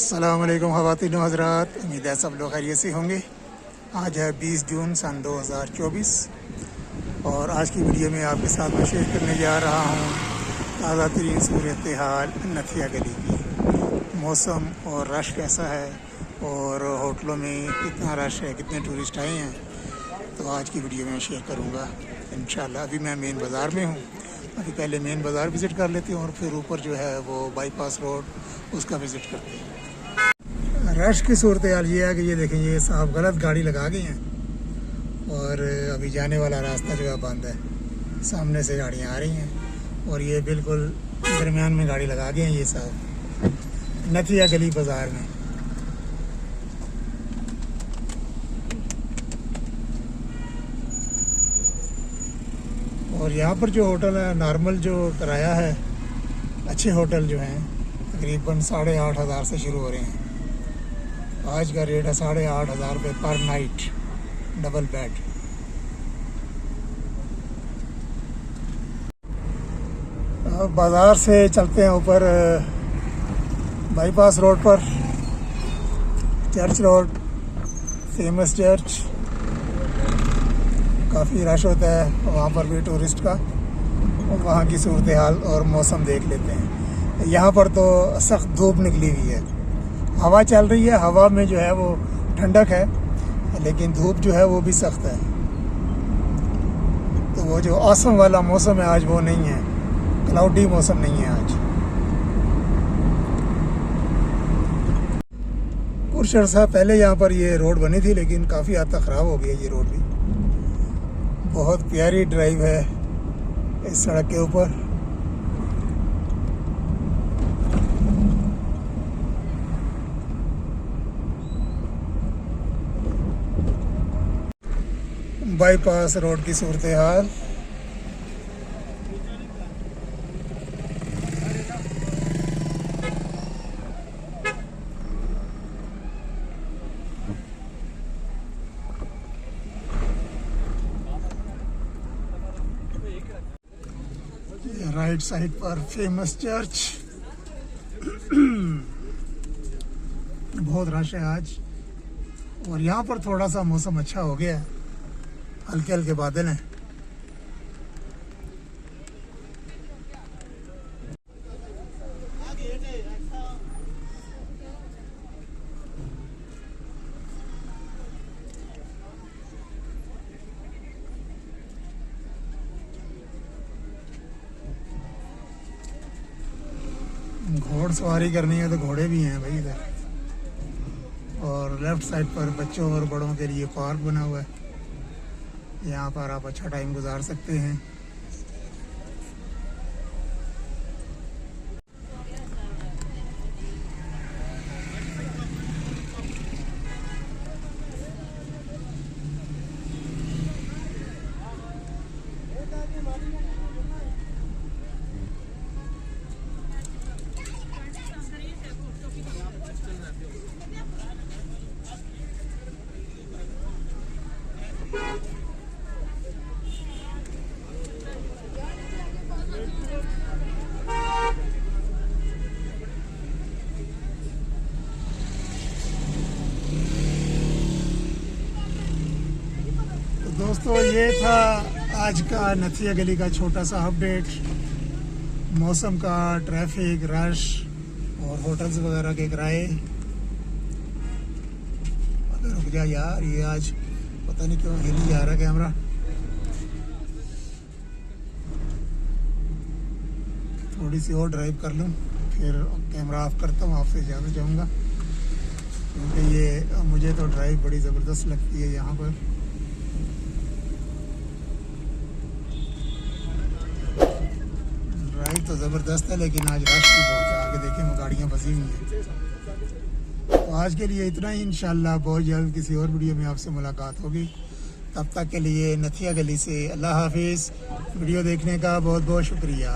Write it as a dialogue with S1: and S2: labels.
S1: अस्सलामुअलैकुम ख़वातीन व हज़रात, उम्मीद है सब लोग खैरियत से होंगे। आज है 20 जून सन 2024 और आज की वीडियो में आपके साथ मैं शेयर करने जा रहा हूँ ताज़ा तरीन सूरत हाल नथिया गली की। मौसम और रश कैसा है और होटलों में कितना रश है, कितने टूरिस्ट आए हैं, तो आज की वीडियो में शेयर करूँगा इंशाल्लाह। अभी मैं मेन बाज़ार में हूँ, अभी पहले मेन बाज़ार विज़िट कर लेते हैं और फिर ऊपर जो है वो बाईपास रोड उसका विज़िट करते हैं। रश की सूरत हाल ये है कि ये देखें, ये साहब गलत गाड़ी लगा गए हैं और अभी जाने वाला रास्ता जो है बंद है। सामने से गाड़ियाँ आ रही हैं और ये बिल्कुल दरमियान में गाड़ी लगा गए हैं ये साहब नथिया गली बाज़ार में। और यहाँ पर जो होटल है, नॉर्मल जो किराया है, अच्छे होटल जो हैं तकरीबन 8,500 से शुरू हो रहे हैं। आज का रेट है 8,500 रुपये पर नाइट, डबल बेड। अब बाज़ार से चलते हैं ऊपर बाईपास रोड पर, चर्च रोड, फेमस चर्च। काफ़ी रश होता है वहाँ पर भी टूरिस्ट का, और वहाँ की सूरत हाल और मौसम देख लेते हैं। यहाँ पर तो सख्त धूप निकली हुई है, हवा चल रही है, हवा में जो है वो ठंडक है, लेकिन धूप जो है वो भी सख्त है। तो वो जो औसम वाला मौसम है आज वो नहीं है, क्लाउडी मौसम नहीं है आज। कुछ अर्सा पहले यहाँ पर ये रोड बनी थी, लेकिन काफ़ी हद तक ख़राब हो गई है ये रोड भी। बहुत प्यारी ड्राइव है इस सड़क के ऊपर। बाईपास रोड की सूरत हाल। राइट साइड पर फेमस चर्च। बहुत रश है आज और यहाँ पर थोड़ा सा मौसम अच्छा हो गया है, हल्के हल्के बादल हैं। घोड़सवारी करनी है तो घोड़े भी हैं भाई इधर। और लेफ्ट साइड पर बच्चों और बड़ों के लिए पार्क बना हुआ है, यहाँ पर आप अच्छा टाइम गुजार सकते हैं। दोस्तों, ये था आज का नथिया गली का छोटा सा अपडेट। मौसम का, ट्रैफिक, रश और होटल्स वगैरह के किराए। अगर रुक जा यार, ये आज पता नहीं क्यों हिल जा रहा कैमरा। थोड़ी सी और ड्राइव कर लूँ फिर कैमरा ऑफ करता हूँ, आपसे ज़्यादा जाऊँगा क्योंकि ये मुझे तो ड्राइव बड़ी ज़बरदस्त लगती है यहाँ पर। ड्राइव तो ज़बरदस्त है लेकिन आज रश भी बहुत है, आगे देखें वो गाड़ियाँ फंसी हुई हैं। तो आज के लिए इतना ही, इंशाल्लाह बहुत जल्द किसी और वीडियो में आपसे मुलाकात होगी। तब तक के लिए नथिया गली से अल्लाह हाफिज़। वीडियो देखने का बहुत बहुत शुक्रिया।